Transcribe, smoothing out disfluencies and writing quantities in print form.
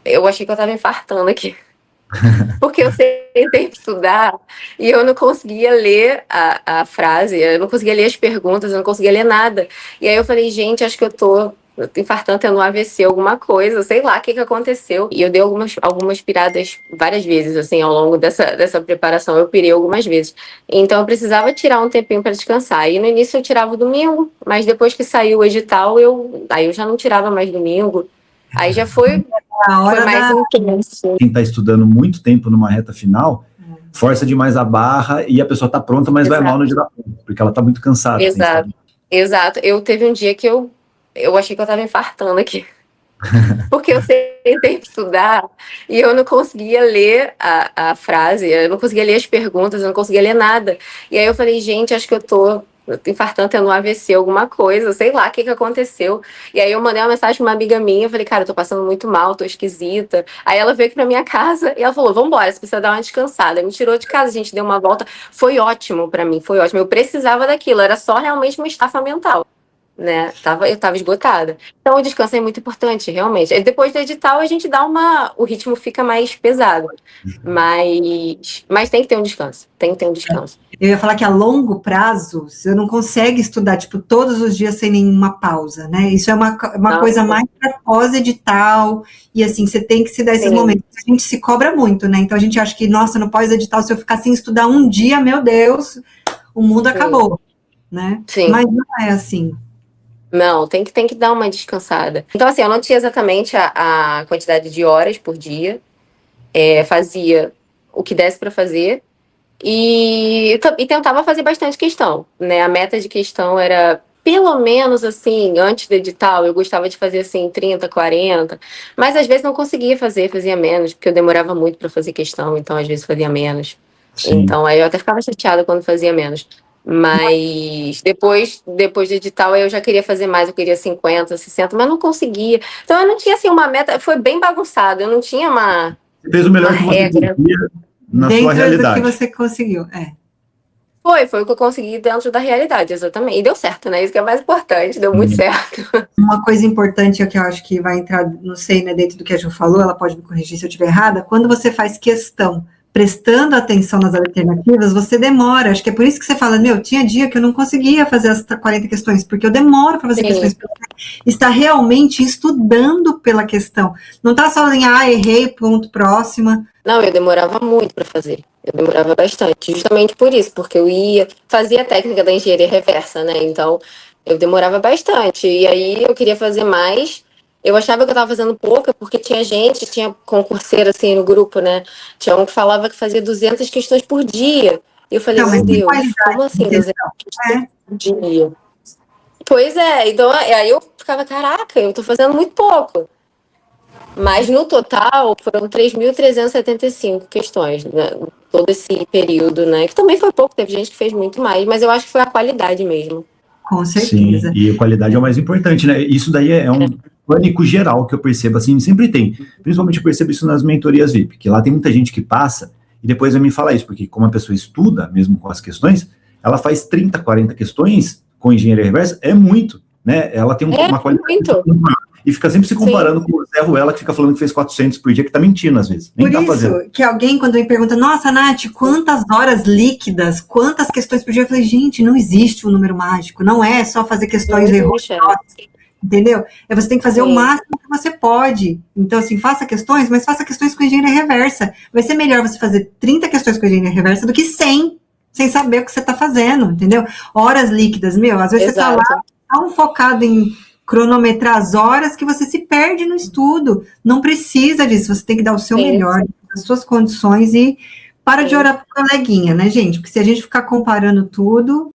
Eu achei que eu tava infartando aqui. Porque eu tentei estudar e eu não conseguia ler a frase, eu não conseguia ler as perguntas, eu não conseguia ler nada. E aí eu falei, gente, acho que eu tô infartando, tendo um AVC, alguma coisa, sei lá o que aconteceu. E eu dei algumas piradas várias vezes, assim, ao longo dessa preparação, eu pirei algumas vezes. Então eu precisava tirar um tempinho para descansar. E no início eu tirava o domingo, mas depois que saiu o edital, aí eu já não tirava mais domingo. Aí já foi mais intenso. Quem está estudando muito tempo numa reta final, força demais a barra e a pessoa está pronta, mas vai mal no dia da prova, porque ela está muito cansada. Exato. Eu teve um dia que eu achei que eu estava infartando aqui. Porque eu tentei estudar e eu não conseguia ler a frase, eu não conseguia ler as perguntas, eu não conseguia ler nada. E aí eu falei, gente, acho que eu tô infartando, tendo um AVC, alguma coisa, sei lá o que aconteceu. E aí eu mandei uma mensagem pra uma amiga minha, eu falei, cara, eu tô passando muito mal, tô esquisita. Aí ela veio aqui pra minha casa e ela falou, vambora, você precisa dar uma descansada. Me tirou de casa, a gente deu uma volta. Foi ótimo pra mim, foi ótimo. Eu precisava daquilo, era só realmente uma estafa mental, né? Eu tava esgotada. Então o descanso é muito importante, realmente. E depois do edital a gente dá o ritmo fica mais pesado. Mas tem que ter um descanso. Tem que ter um descanso. Eu ia falar que a longo prazo, você não consegue estudar, tipo, todos os dias sem nenhuma pausa, né? Isso é uma coisa mais para pós-edital, e assim, você tem que se dar esses momentos. A gente se cobra muito, né? Então a gente acha que, nossa, no pós-edital, se eu ficar sem estudar um dia, meu Deus, o mundo acabou, né? Sim. Mas não é assim. Não, tem que dar uma descansada. Então, assim, eu não tinha exatamente a quantidade de horas por dia. Fazia o que desse para fazer. E tentava fazer bastante questão, né? A meta de questão era, pelo menos, assim, antes do edital, eu gostava de fazer, assim, 30, 40. Mas, às vezes, não conseguia fazer, fazia menos, porque eu demorava muito para fazer questão. Então, às vezes, fazia menos. Sim. Então, aí eu até ficava chateada quando fazia menos. Mas depois do edital eu já queria fazer mais, eu queria 50, 60, mas não conseguia. Então eu não tinha assim uma meta, foi bem bagunçado, eu não tinha uma Você fez o melhor que você conseguia na sua realidade. Dentro do que você conseguiu, Foi o que eu consegui dentro da realidade, exatamente. E deu certo, né? Isso que é mais importante, deu muito certo. Uma coisa importante que eu acho que vai entrar, não sei, né, dentro do que a Ju falou, ela pode me corrigir se eu estiver errada, quando você faz questão prestando atenção nas alternativas, você demora. Acho que é por isso que você fala, tinha dia que eu não conseguia fazer as 40 questões, porque eu demoro para fazer questões, porque está realmente estudando pela questão. Não está só em, errei, ponto, próxima. Não, eu demorava muito para fazer. Eu demorava bastante, justamente por isso, porque eu fazia a técnica da engenharia reversa, né? Então, eu demorava bastante. E aí, eu queria fazer mais. Eu achava que eu estava fazendo pouca, porque tinha concurseiro, assim, no grupo, né? Tinha um que falava que fazia 200 questões por dia. E eu falei, meu Deus, como assim 200 questões por dia? Pois é, então, aí eu ficava, caraca, eu tô fazendo muito pouco. Mas no total foram 3.375 questões, né? Todo esse período, né? Que também foi pouco, teve gente que fez muito mais, mas eu acho que foi a qualidade mesmo. Com certeza. Sim, e a qualidade é o mais importante, né? Isso daí é um pânico geral que eu percebo, assim, sempre tem. Principalmente eu percebo isso nas mentorias VIP, que lá tem muita gente que passa e depois vai me falar isso, porque como a pessoa estuda, mesmo com as questões, ela faz 30, 40 questões com engenharia reversa, é muito, né? Ela tem uma qualidade muito. E fica sempre se comparando com o Zé Ruela, que fica falando que fez 400 por dia, que tá mentindo às vezes. Nem por isso que alguém, quando me pergunta, nossa, Nath, quantas horas líquidas, quantas questões por dia? Eu falei, gente, não existe um número mágico, não é só fazer questões errôneas, entendeu? Você tem que fazer o máximo que você pode. Então, assim, faça questões, mas faça questões com engenharia reversa. Vai ser melhor você fazer 30 questões com engenharia reversa do que 100, sem saber o que você tá fazendo, entendeu? Horas líquidas, às vezes você tá lá tão focado em cronometrar as horas que você se perde no estudo. Não precisa disso, você tem que dar o seu melhor, as suas condições e para de orar pro coleguinha, né, gente? Porque se a gente ficar comparando tudo,